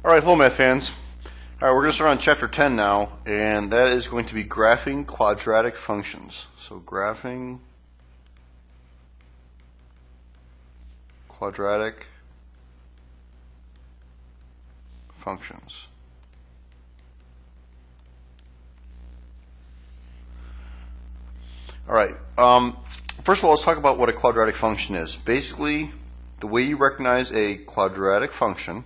Alright, hello math fans. Alright, we're going to start on chapter 10 now, and that is going to be graphing quadratic functions. So graphing quadratic functions. Alright, first of all, let's talk about what a quadratic function is. Basically, the way you recognize a quadratic function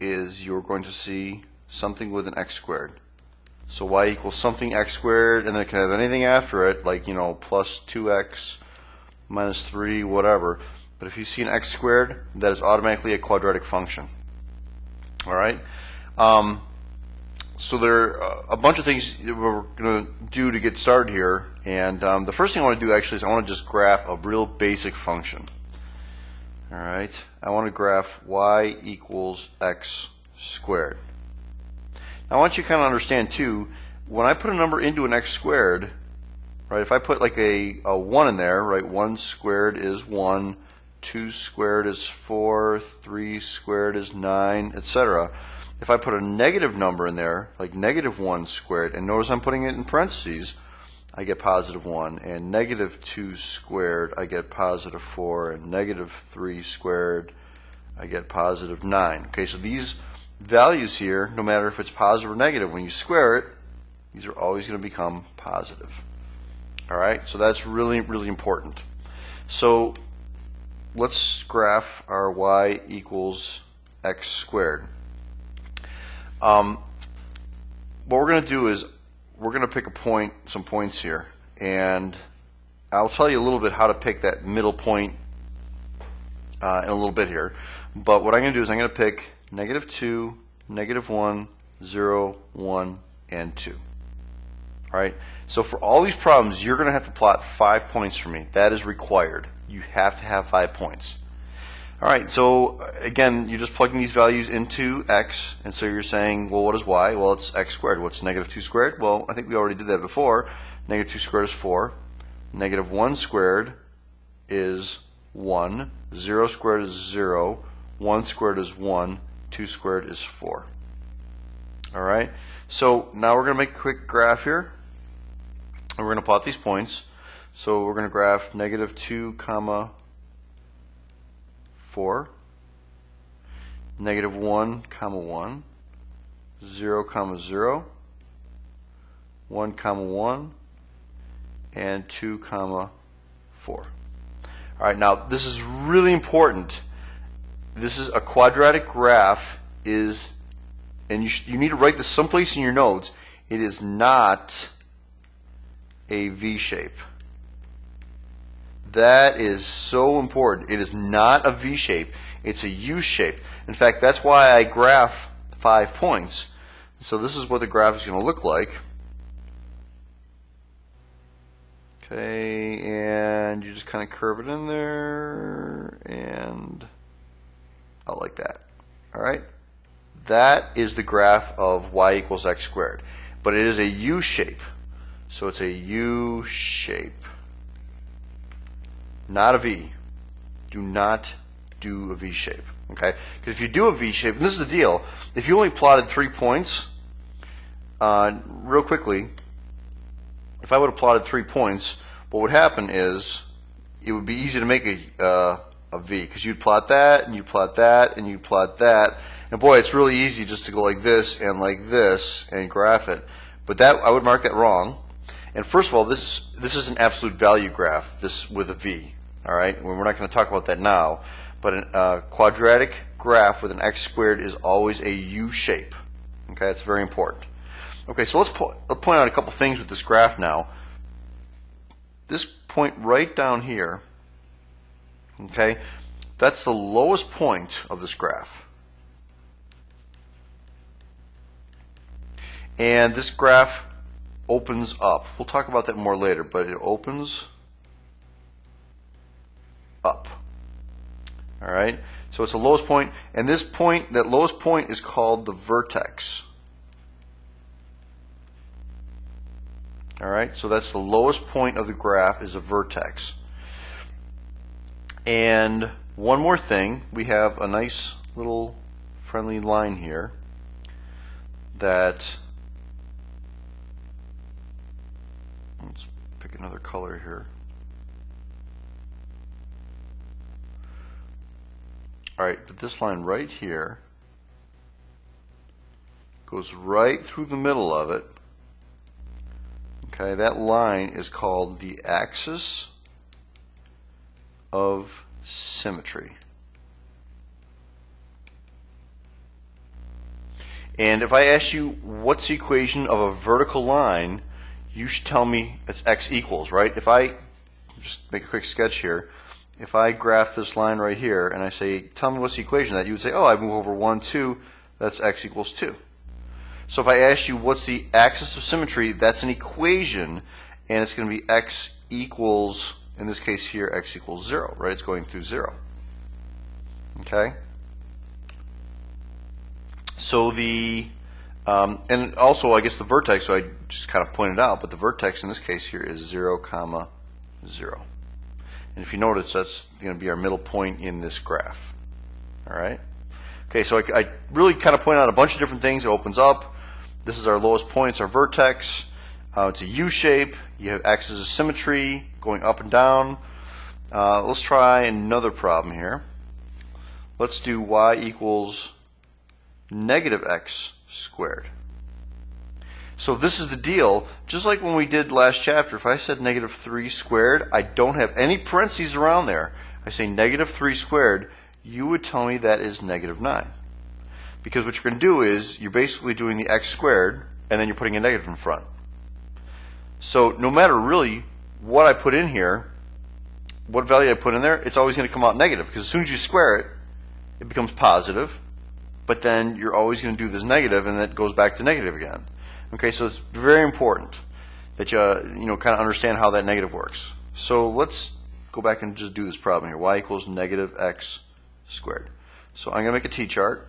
is you're going to see something with an x squared. So y equals something x squared, and then it can have anything after it, like, plus 2x minus 3, whatever. But if you see an x squared, that is automatically a quadratic function. Alright? So there are a bunch of things we're going to do to get started here. And the first thing I want to do actually is I want to just graph a real basic function. Alright, I want to graph y equals x squared. Now I want you to kind of understand too, when I put a number into an x squared, right, if I put like a 1 in there, right, 1 squared is 1, 2 squared is 4, 3 squared is 9, etc. If I put a negative number in there, like negative 1 squared, and notice I'm putting it in parentheses, I get positive 1, and negative 2 squared, I get positive 4, and negative 3 squared, I get positive 9. Okay, so these values here, no matter if it's positive or negative, when you square it, these are always going to become positive. Alright, so that's really, really important. So let's graph our y equals x squared. What we're going to do is we're going to pick some points here, and I'll tell you a little bit how to pick that middle point in a little bit here. But what I'm going to do is I'm going to pick negative 2, negative 1, 0, 1, and 2. Alright, so for all these problems, you're going to have to plot 5 points for me. That is required. You have to have 5 points. Alright, so again, you're just plugging these values into x, and so you're saying, well, what is y? Well, it's x squared. What's negative 2 squared? Well, I think we already did that before. Negative 2 squared is 4. Negative 1 squared is 1. 0 squared is 0. 1 squared is 1. 2 squared is 4. Alright, so now we're going to make a quick graph here, and we're going to plot these points. So we're going to graph negative 2, comma 4, negative 1, comma 1, 0, comma 0, 1, comma 1, and 2, comma 4. Alright, now this is really important. This is a quadratic graph, and you need to write this someplace in your notes. It is not a V shape. That is so important. It is not a V shape. It's a U shape. In fact, that's why I graph 5 points. So this is what the graph is going to look like. Okay, and you just kind of curve it in there and out like that. Alright? That is the graph of y equals x squared. But it is a U shape. So it's a U shape. Not a V. Do not do a V shape. Okay? Because if you do a V shape, and this is the deal, if you only plotted 3 points, real quickly, if I would have plotted 3 points, what would happen is it would be easy to make a V, because you'd plot that, and you'd plot that, and you'd plot that. And boy, it's really easy just to go like this and graph it. But that, I would mark that wrong. And first of all, this is an absolute value graph, this with a V. Alright, we're not going to talk about that now, but a quadratic graph with an x squared is always a U shape. Okay, that's very important. Okay, so let's point out a couple things with this graph now. This point right down here, okay, that's the lowest point of this graph. And this graph opens up. We'll talk about that more later, but it opens up. Alright, so it's the lowest point, and this point, that lowest point, is called the vertex. Alright, so that's the lowest point of the graph, is a vertex. And one more thing, we have a nice little friendly line here that, let's pick another color here. Alright, but this line right here goes right through the middle of it. Okay, that line is called the Axis of Symmetry. And if I ask you what's the equation of a vertical line, you should tell me it's x equals, right? If I just make a quick sketch here, if I graph this line right here and I say, tell me what's the equation of that, you would say, oh, I move over 1, 2, that's x equals 2. So if I ask you what's the axis of symmetry, that's an equation, and it's going to be x equals, in this case here, x equals 0, right? It's going through 0. Okay? So the, and also I guess the vertex, so I just kind of pointed out, but the vertex in this case here is 0, comma 0. And if you notice, that's going to be our middle point in this graph. All right? Okay, so I really kind of pointed out a bunch of different things. It opens up. This is our lowest point, it's our vertex. It's a U shape. You have axis of symmetry going up and down. Let's try another problem here. Let's do y equals negative x squared. So this is the deal. Just like when we did last chapter, if I said negative 3 squared, I don't have any parentheses around there. I say negative 3 squared, you would tell me that is negative 9. Because what you're going to do is you're basically doing the x squared and then you're putting a negative in front. So no matter really what I put in here, what value I put in there, it's always going to come out negative, because as soon as you square it, it becomes positive, but then you're always going to do this negative and that goes back to negative again. Okay, so it's very important that you kind of understand how that negative works. So let's go back and just do this problem here. Y equals negative x squared. So I'm going to make a t-chart.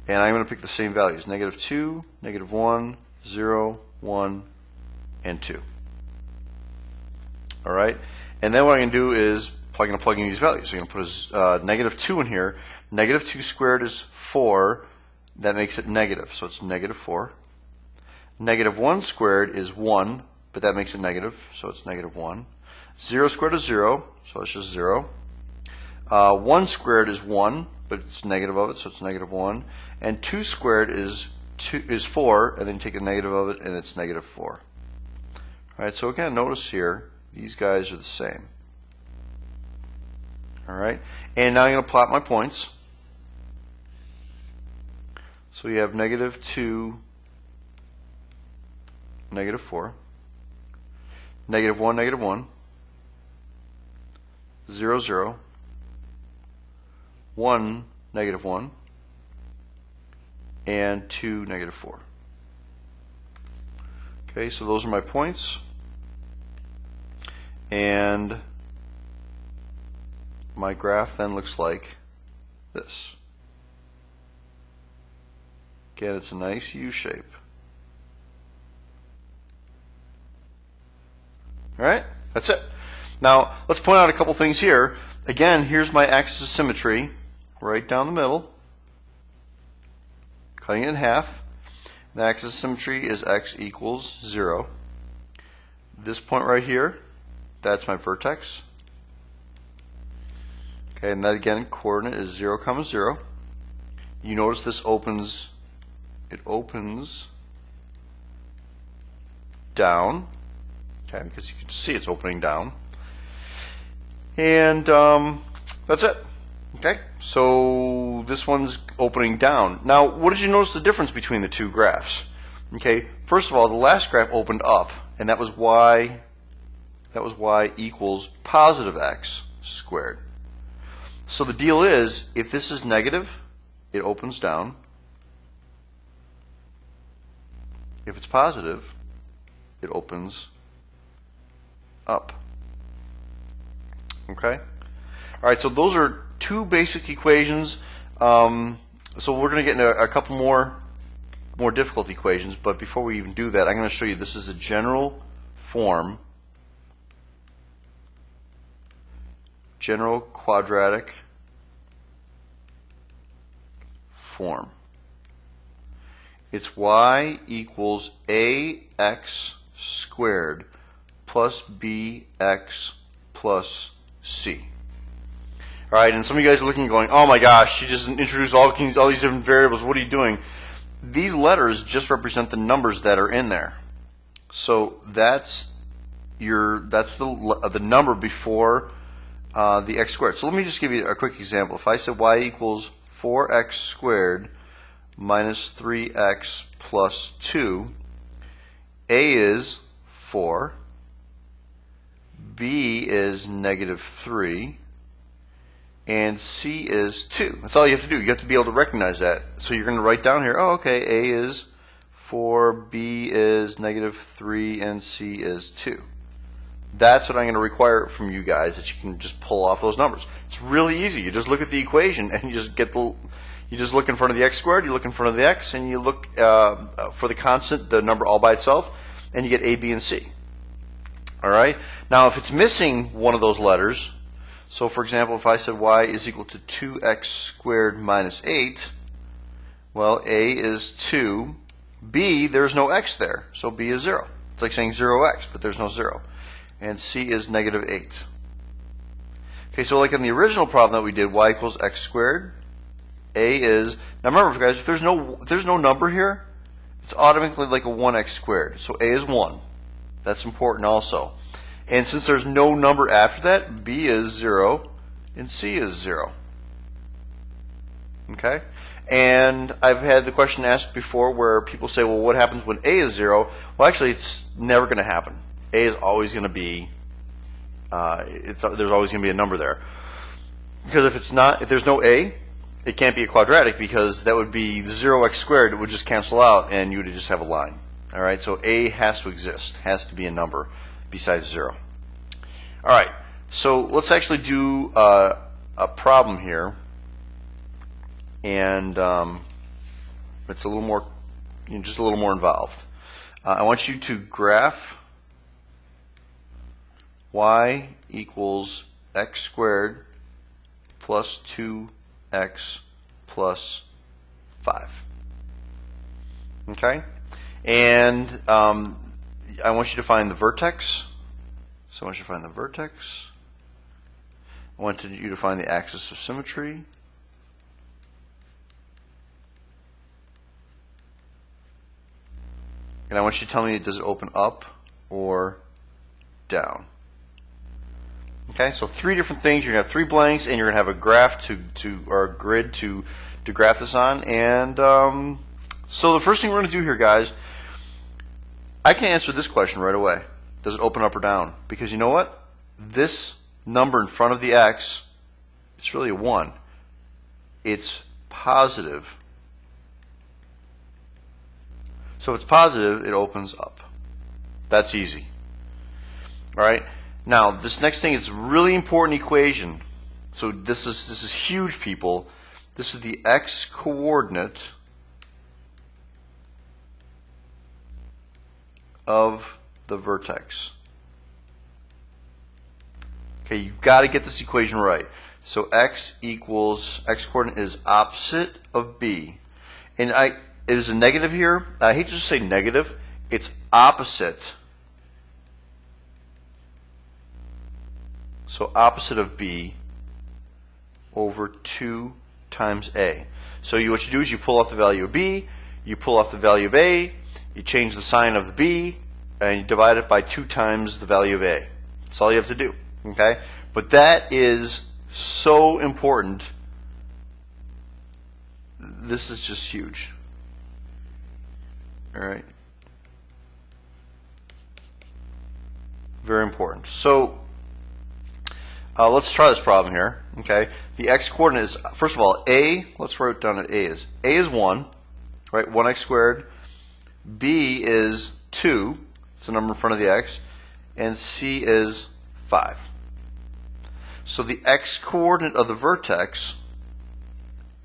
And I'm going to pick the same values, negative 2, negative 1, 0, 1, and 2. All right? And then what I'm going to do is plug in these values. So I'm going to put a negative 2 in here. Negative 2 squared is 4. That makes it negative, so it's negative 4. Negative 1 squared is 1, but that makes it negative, so it's negative 1. 0 squared is 0, so it's just 0. 1 squared is 1, but it's negative of it, so it's negative 1. And 2 squared is 4, and then you take the negative of it, and it's negative 4. All right, so again, notice here, these guys are the same. All right, and now I'm going to plot my points. So we have negative 2, negative 4, negative 1, negative 1, 0, 0, 1, negative 1, and 2, negative 4. Okay, so those are my points. And my graph then looks like this. Again, it's a nice U shape. All right, that's it. Now, let's point out a couple things here. Again, here's my axis of symmetry, right down the middle, cutting it in half. The axis of symmetry is x equals 0. This point right here, that's my vertex. Okay, and that again, coordinate is 0, 0. You notice this opens. It opens down, okay, because you can see it's opening down. And that's it. Okay, so this one's opening down. Now, what did you notice the difference between the two graphs? Okay, first of all, the last graph opened up, and that was y equals positive x squared. So the deal is, if this is negative, it opens down. If it's positive, it opens up. Okay? All right, so those are two basic equations. So we're going to get into a couple more difficult equations, but before we even do that, I'm going to show you this is a general form, general quadratic form. It's y equals ax squared plus bx plus c. All right, and some of you guys are looking going, oh my gosh, she just introduced all these different variables. What are you doing? These letters just represent the numbers that are in there. So that's the number before the x squared. So let me just give you a quick example. If I said y equals 4x squared minus 3x plus 2, a is 4, b is negative 3, and c is 2. That's all you have to do. You have to be able to recognize that. So you're going to write down here, oh, okay, a is 4, b is negative 3, and c is 2. That's what I'm going to require from you guys, that you can just pull off those numbers. It's really easy. You just look at the equation and you just look in front of the x squared, you look in front of the x, and you look for the constant, the number all by itself, and you get a, b, and c. All right. Now, if it's missing one of those letters, so for example, if I said y is equal to 2x squared minus 8, well, a is 2, b, there's no x there, so b is 0. It's like saying 0x, but there's no 0. And c is negative 8. Okay, so like in the original problem that we did, y equals x squared, a is, now remember guys, if there's no number here, it's automatically like a 1x squared. So a is 1. That's important also. And since there's no number after that, b is 0 and c is 0. Okay? And I've had the question asked before where people say, well, what happens when a is 0? Well, actually, it's never going to happen. A is always going to be, there's always going to be a number there. Because if there's no a, it can't be a quadratic, because that would be 0x squared. It would just cancel out, and you would just have a line. All right, so a has to exist, has to be a number besides 0. All right, so let's actually do a problem here, and it's a little more, just a little more involved. I want you to graph y equals x squared plus 2x plus 5. Okay? And I want you to find the vertex. So I want you to find the vertex. I want you to find the axis of symmetry. And I want you to tell me, does it open up or down? Okay, so 3 different things. You're going to have 3 blanks, and you're going to have a graph or a grid to graph this on. And so the first thing we're going to do here, guys, I can answer this question right away. Does it open up or down? Because you know what? This number in front of the x, it's really a 1. It's positive. So if it's positive, it opens up. That's easy. All right. Now, this next thing is a really important equation. So this is huge, people. This is the x coordinate of the vertex. Okay, you've got to get this equation right. So x coordinate is opposite of b. And there's a negative here. I hate to just say negative. It's opposite. So opposite of b over 2 times a. So what you do is you pull off the value of b, you pull off the value of a, you change the sign of the b, and you divide it by 2 times the value of a. That's all you have to do. Okay? But that is so important. This is just huge. All right? Very important. So let's try this problem here. Okay, the x coordinate is, first of all, a. Let's write down what a is 1, right? 1x squared. B is 2. It's the number in front of the x, and c is 5. So the x coordinate of the vertex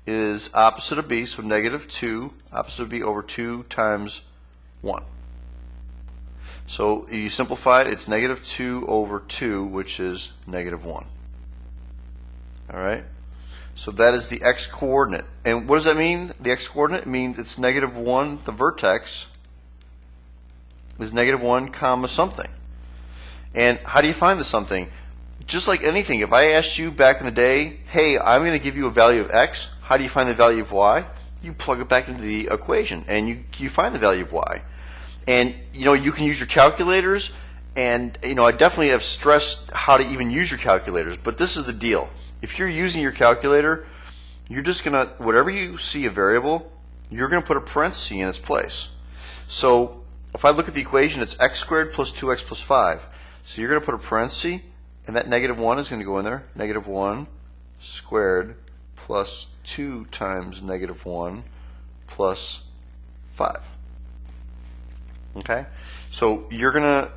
is opposite of b, so negative 2, opposite of b over 2 times 1. So you simplify it, it's negative 2 over 2, which is negative 1. All right? So that is the x coordinate. And what does that mean? The x coordinate means it's -1, the vertex is -1 comma something. And how do you find the something? Just like anything, if I asked you back in the day, hey, I'm going to give you a value of x, how do you find the value of y? You plug it back into the equation and you find the value of y. And you can use your calculators, and I definitely have stressed how to even use your calculators, but this is the deal. If you're using your calculator, you're just going to, whatever you see a variable, you're going to put a parenthesis in its place. So if I look at the equation, it's x squared plus 2x plus 5. So you're going to put a parenthesis, and that -1 is going to go in there. -1 squared plus 2 times -1 plus 5. Okay? So you're going to,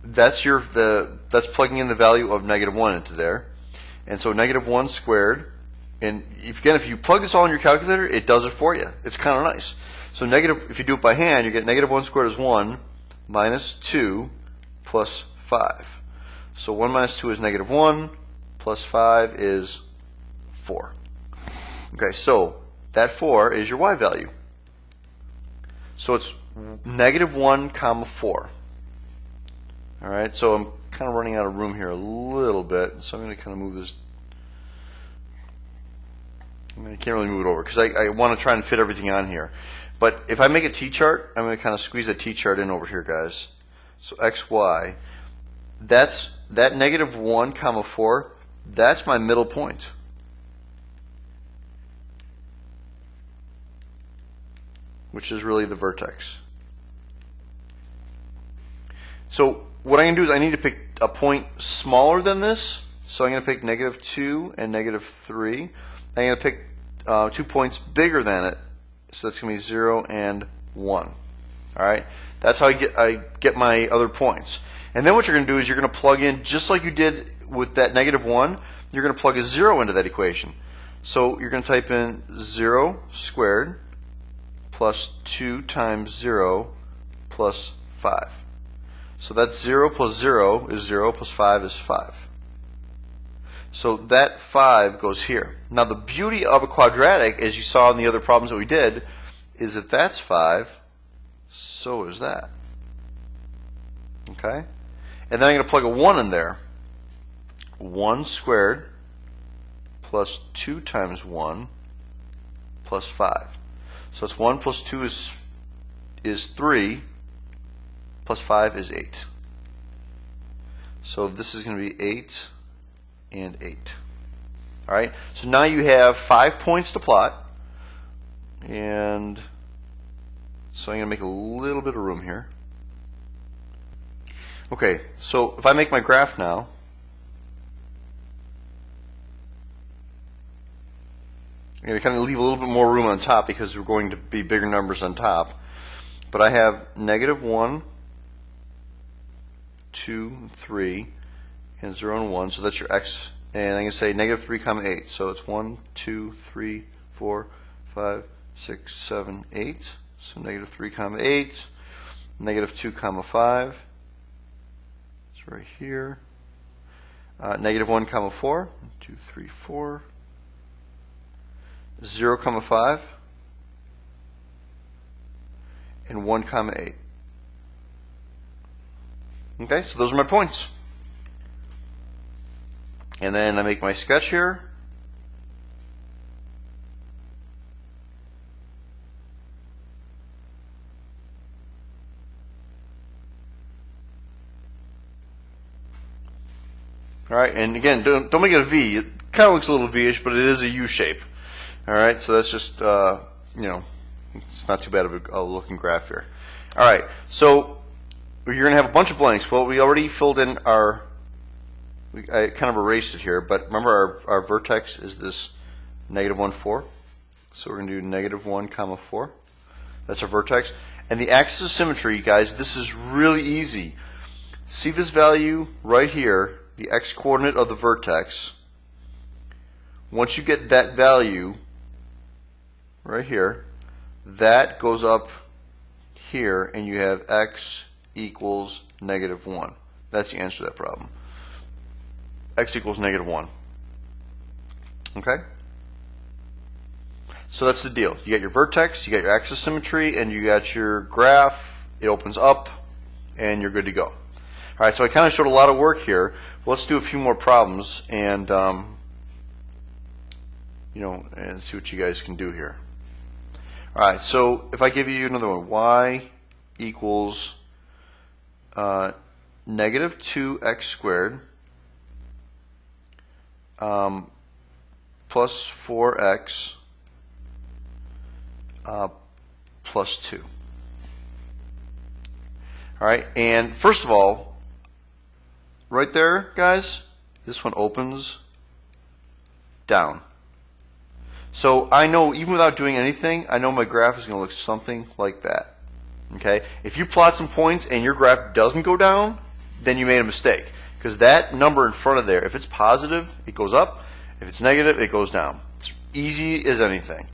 that's plugging in the value of -1 into there. And so -1 squared, and if you plug this all in your calculator, it does it for you. It's kind of nice. So if you do it by hand, you get -1 squared is 1 minus 2 plus 5. So 1 minus 2 is -1 plus 5 is 4. Okay, so that 4 is your y value. So it's -1 comma 4. All right, so I'm kind of running out of room here a little bit, so I'm going to kind of move this. I can't really move it over because I want to try and fit everything on here. But if I make a t-chart, I'm going to kind of squeeze that t-chart in over here, guys. So x, y, that -1 comma 4, that's my middle point. Which is really the vertex. So what I'm going to do is I need to pick a point smaller than this. So I'm going to pick -2 and -3. I'm going to pick 2 points bigger than it. So that's going to be 0 and 1. All right. That's how I get my other points. And then what you're going to do is you're going to plug in, just like you did with that -1, you're going to plug a 0 into that equation. So you're going to type in 0 squared plus 2 times 0 plus 5. So that's 0 plus 0 is 0 plus 5 is 5. So that 5 goes here. Now the beauty of a quadratic, as you saw in the other problems that we did, is if that's 5, so is that. Okay? And then I'm going to plug a 1 in there. 1 squared plus 2 times 1 plus 5. So it's 1 plus 2 is 3, plus 5 is 8. So this is going to be 8 and 8. All right. So now you have 5 points to plot, and so I'm going to make a little bit of room here. Okay. So if I make my graph now, I'm going to kind of leave a little bit more room on top because we're going to be bigger numbers on top. But I have -1, 2, 3, and 0 and 1. So that's your x. And I'm going to say -3 comma 8. So it's 1, 2, 3, 4, 5, 6, 7, 8. So -3 comma 8. -2 comma 5. It's right here. -1 comma 4. 1, 2, 3, 4. 0 comma 5. And 1 comma 8. Okay, so those are my points. And then I make my sketch here. All right, and again, don't make it a V. It kind of looks a little V-ish, but it is a U shape. All right, so that's just, it's not too bad of a looking graph here. All right, so you're going to have a bunch of blanks. Well, we already filled in I kind of erased it here, but remember our vertex is this -1, 4. So we're going to do -1 comma 4. That's our vertex. And the axis of symmetry, guys, this is really easy. See this value right here, the x coordinate of the vertex. Once you get that value right here, that goes up here, and you have x equals -1. That's the answer to that problem. X equals -1. Okay? So that's the deal. You got your vertex, you got your axis of symmetry, and you got your graph. It opens up, and you're good to go. All right, so I kind of showed a lot of work here. Let's do a few more problems and and see what you guys can do here. All right, so if I give you another one, y equals negative 2x squared plus 4x plus 2. All right, and first of all, right there, guys, this one opens down. So I know, even without doing anything, I know my graph is going to look something like that. Okay? If you plot some points and your graph doesn't go down, then you made a mistake. Because that number in front of there, if it's positive, it goes up. If it's negative, it goes down. It's easy as anything.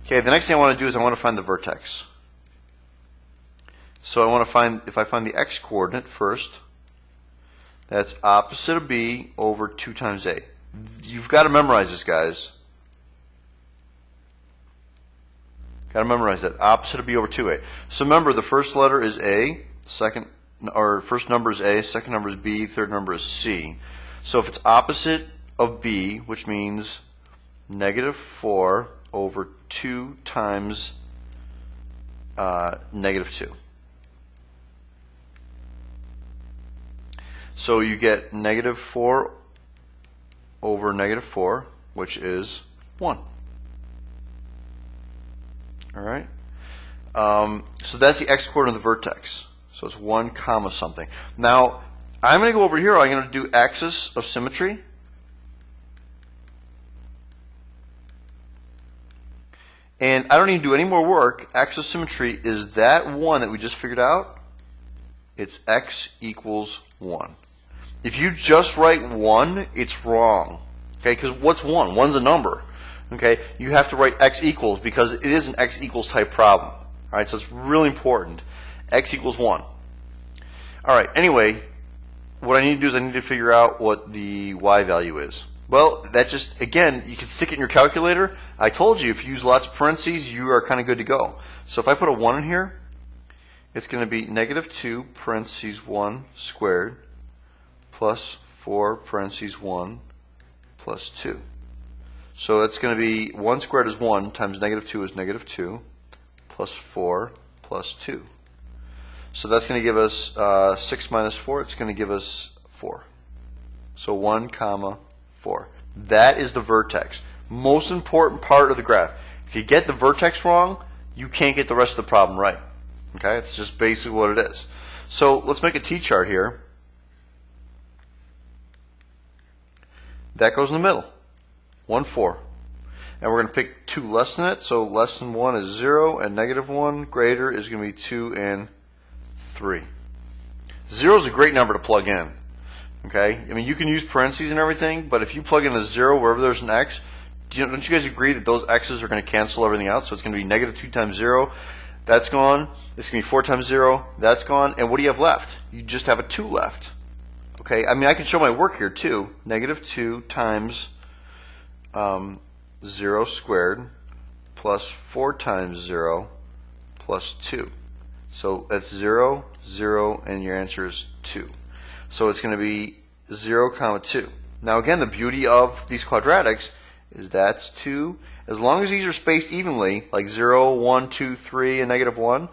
Okay, the next thing I want to do is I want to find the vertex. So I want to find, if I find the x coordinate first, that's opposite of b over 2 times a. You've got to memorize this, guys. Got to memorize that. Opposite of b over 2a. So remember, the first letter is a, first number is a, second number is b, third number is c. So if it's opposite of b, which means negative 4 over 2 times negative 2. So you get negative 4 over negative 4, which is 1. All right. So that's the x coordinate of the vertex. So it's 1 comma something. Now I'm going to go over here. I'm going to do axis of symmetry. And I don't need to do any more work. Axis of symmetry is that one that we just figured out. It's x equals 1. If you just write 1, it's wrong. Okay, because what's 1? 1's a number. Okay, you have to write x equals because it is an x equals type problem. All right, so it's really important. X equals 1. All right, anyway, what I need to do is I need to figure out what the y value is. Well, that just, again, you can stick it in your calculator. I told you, if you use lots of parentheses, you are kind of good to go. So if I put a 1 in here, it's going to be negative 2 parentheses 1 squared plus 4 parentheses 1 plus 2. So that's going to be 1 squared is 1 times negative 2 is negative 2 plus 4 plus 2. So that's going to give us 6 minus 4. It's going to give us 4. So 1 comma 4. That is the vertex. Most important part of the graph. If you get the vertex wrong, you can't get the rest of the problem right. Okay, it's just basically what it is. So let's make a t-chart here. That goes in the middle. 1, 4. And we're going to pick 2 less than it. So less than 1 is 0, and negative 1 greater is going to be 2 and 3. 0 is a great number to plug in. Okay? I mean, you can use parentheses and everything, but if you plug in a 0 wherever there's an x, don't you guys agree that those x's are going to cancel everything out? So it's going to be negative 2 times 0. That's gone. It's going to be 4 times 0. That's gone. And what do you have left? You just have a 2 left. Okay? I mean, I can show my work here too. Negative 2 times 0 squared plus 4 times 0 plus 2. So that's 0, 0, and your answer is 2. So it's going to be 0 comma 2. Now again, the beauty of these quadratics is that's 2. As long as these are spaced evenly, like 0, 1, 2, 3, and negative 1,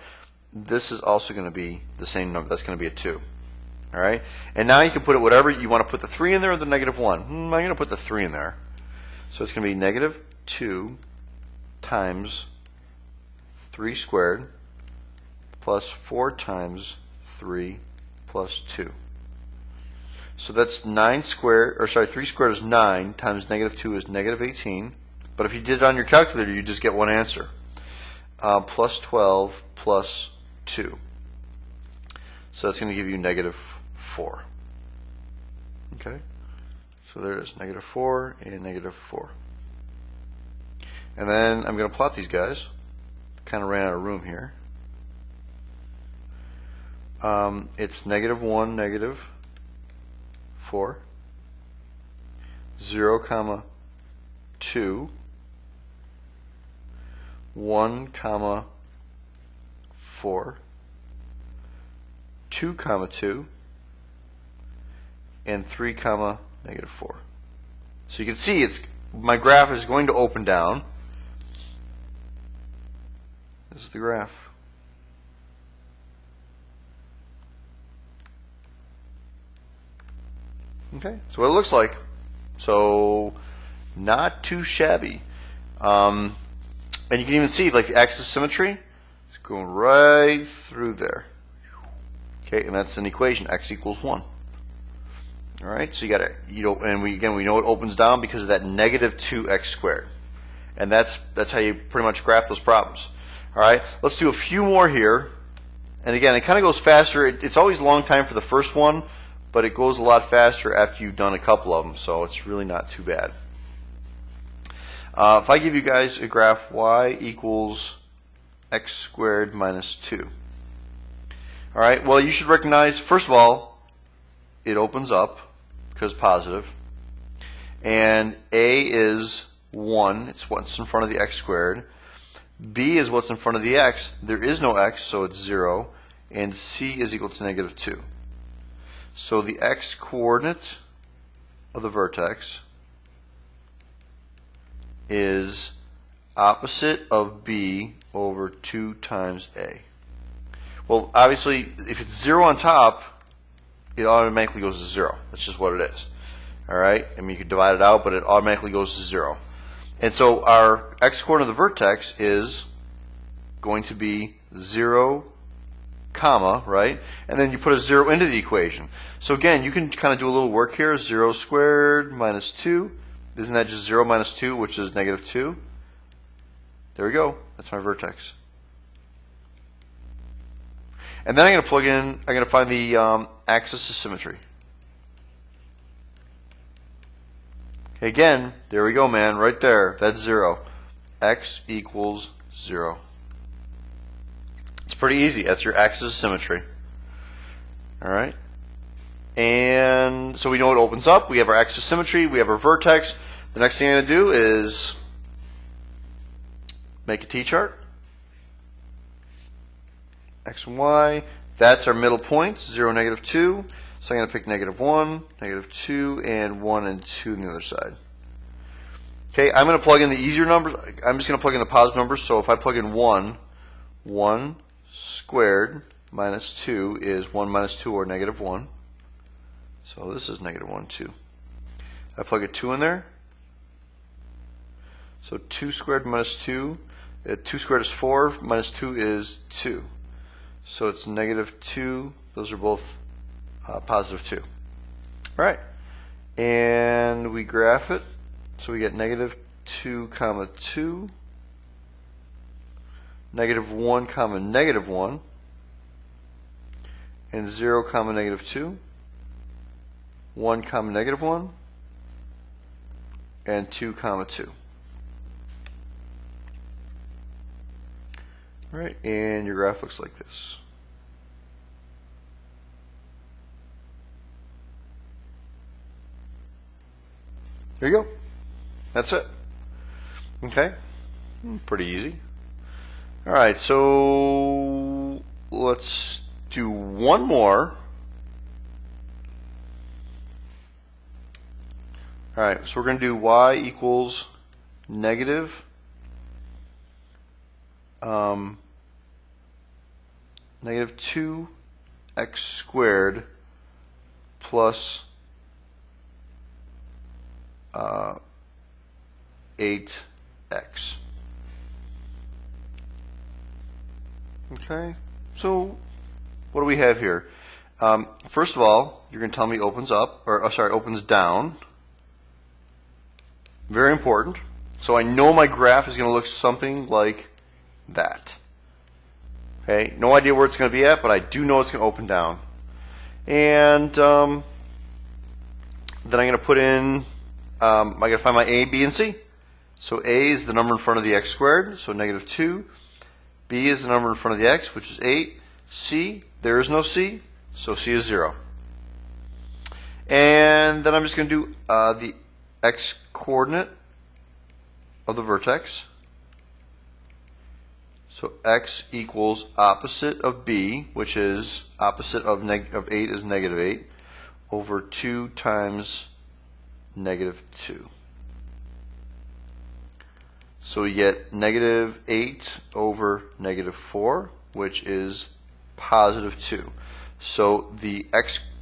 this is also going to be the same number. That's going to be a 2. All right? And now you can put it whatever you want to put the 3 in there or the negative 1. I'm going to put the 3 in there. So it's going to be negative 2 times 3 squared plus 4 times 3 plus 2. So that's 9 squared, or sorry, 3 squared is 9 times negative 2 is negative 18. But if you did it on your calculator, you just get one answer. Plus 12 plus 2. So that's going to give you negative 4. Okay? So there it is, negative 4 and negative 4. And then I'm going to plot these guys. Kind of ran out of room here. It's negative 1, negative 4, 0 comma 2, 1, comma 4, 2, comma 2, and 3, comma negative 4. So you can see my graph is going to open down. This is the graph. Okay, so what it looks like. So not too shabby. And you can even see like the axis of symmetry is going right through there. Okay, and that's an equation, x equals 1. All right, so you got to, and we know it opens down because of that negative 2x squared. And that's how you pretty much graph those problems. All right, let's do a few more here. And again, it kind of goes faster. It's always a long time for the first one, but it goes a lot faster after you've done a couple of them, so it's really not too bad. If I give you guys a graph y equals x squared minus 2. All right, well, you should recognize, first of all, it opens up because positive. And a is 1. It's what's in front of the x squared. B is what's in front of the x. There is no x, so it's 0. And c is equal to negative 2. So the x coordinate of the vertex is opposite of b over 2 times a. Well, obviously, if it's 0 on top, it automatically goes to 0. That's just what it is. All right? I mean, you could divide it out, but it automatically goes to 0. And so our x-coordinate of the vertex is going to be 0, comma, right? And then you put a 0 into the equation. So again, you can kind of do a little work here. 0 squared minus 2. Isn't that just 0 minus 2, which is negative 2? There we go. That's my vertex. And then I'm going to plug in, I'm going to find the axis of symmetry. Okay, again, there we go, man, right there. That's 0. X equals 0. It's pretty easy. That's your axis of symmetry. All right. And so we know it opens up. We have our axis of symmetry. We have our vertex. The next thing I'm going to do is make a t-chart. X and Y. That's our middle points, 0, negative 2. So I'm going to pick negative 1, negative 2, and 1 and 2 on the other side. Okay, I'm going to plug in the easier numbers. I'm just going to plug in the positive numbers. So if I plug in 1, 1 squared minus 2 is 1 minus 2, or negative 1. So this is negative 1, 2. I plug a 2 in there. So 2 squared minus 2. 2 squared is 4, minus 2 is 2. So it's negative 2. Those are both positive 2. All right. And we graph it. So we get negative 2, comma 2. Negative 1, comma negative 1. And 0, comma negative 2. 1, comma negative 1. And 2, comma 2. All right, and your graph looks like this. There you go. That's it. Okay, pretty easy. All right, so let's do one more. All right, so we're going to do y equals negative negative 2x squared plus 8x. Okay, so what do we have here? First of all, you're going to tell me opens up, or opens down. Very important. So I know my graph is going to look something like that. Okay, no idea where it's going to be at, but I do know it's going to open down. And then I'm going to put in, I'm going to find my A, B, and C. So A is the number in front of the x squared, so negative 2. B is the number in front of the x, which is 8. C, there is no C, so C is 0. And then I'm just going to do the x coordinate of the vertex. So x equals opposite of b, which is opposite of 8 is negative 8, over 2 times negative 2. So we get negative 8 over negative 4, which is positive 2. So the x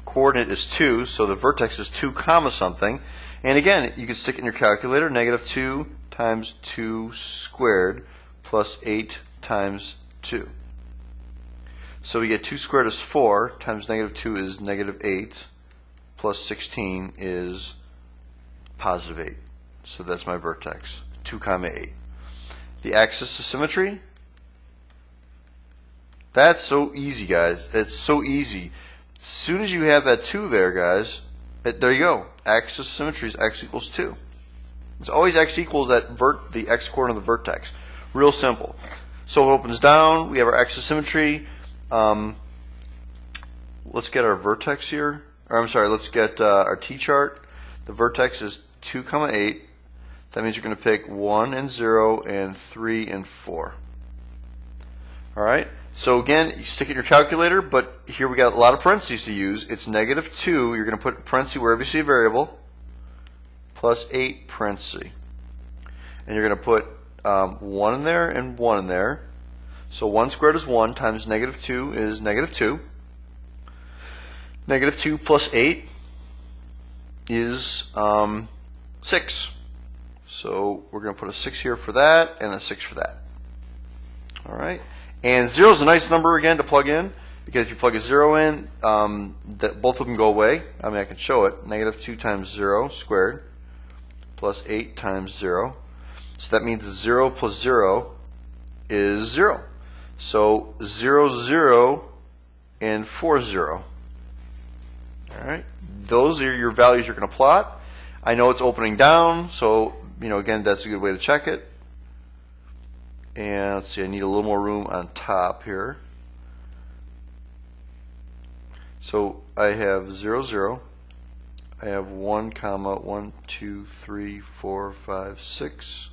coordinate is 2, so the vertex is 2 comma something. And again, you can stick it in your calculator, negative 2 times 2 squared plus 8 times 2. So we get 2 squared is 4, times negative 2 is negative 8, plus 16 is positive 8. So that's my vertex, 2 comma 8. The axis of symmetry, that's so easy, guys. It's so easy. As soon as you have that 2 there, guys, there you go. Axis of symmetry is x equals 2. It's always x equals the x coordinate of the vertex. Real simple. So it opens down. We have our axis of symmetry. Let's get our vertex here. Or I'm sorry, let's get our t-chart. The vertex is 2 comma 8. That means you're going to pick 1 and 0 and 3 and 4. All right. So again, you stick it in your calculator, but here we got a lot of parentheses to use. It's negative 2. You're going to put parentheses wherever you see a variable, plus 8 parentheses. And you're going to put 1 in there and 1 in there. So 1 squared is 1 times negative 2 is negative 2. Negative 2 plus 8 is 6. So we're going to put a 6 here for that and a 6 for that. All right. And 0 is a nice number again to plug in, because if you plug a 0 in, both of them go away. I mean, I can show it. Negative 2 times 0 squared plus 8 times 0. So that means 0 plus 0 is 0. So 0, 0, and 4, 0. All right. Those are your values you're going to plot. I know it's opening down, so again, that's a good way to check it. And let's see, I need a little more room on top here. So I have 0, 0. I have 1 comma 1, 2, 3, 4, 5, 6.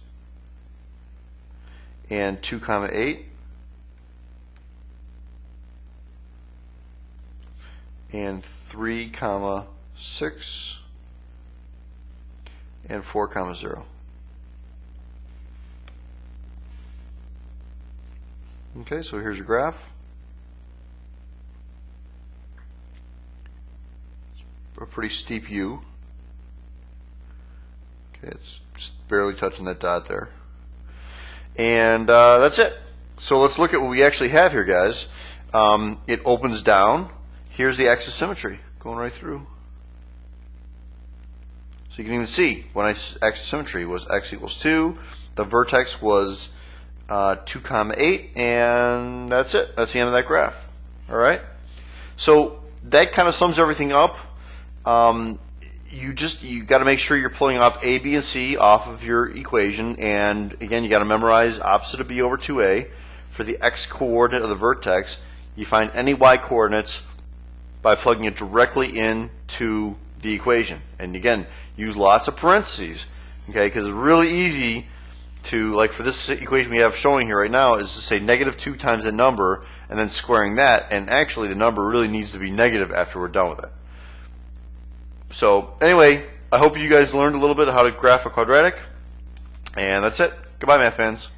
And 2 comma 8. And 3 comma 6. And 4 comma 0. Okay, so here's your graph. It's a pretty steep U. Okay, it's just barely touching that dot there. And that's it. So let's look at what we actually have here, guys. It opens down. Here's the axis of symmetry going right through. So you can even see when axis of symmetry was x equals 2. The vertex was 2 comma 8, and that's it. That's the end of that graph. All right. So that kind of sums everything up. You got to make sure you're pulling off a, b, and c off of your equation, and again, you got to memorize opposite of b over 2a. For the x coordinate of the vertex, you find any y coordinates by plugging it directly into the equation. And again, use lots of parentheses, okay? Because it's really easy to, like for this equation we have showing here right now, is to say negative 2 times a number and then squaring that, and actually the number really needs to be negative after we're done with it. So anyway, I hope you guys learned a little bit how to graph a quadratic, and that's it. Goodbye, math fans.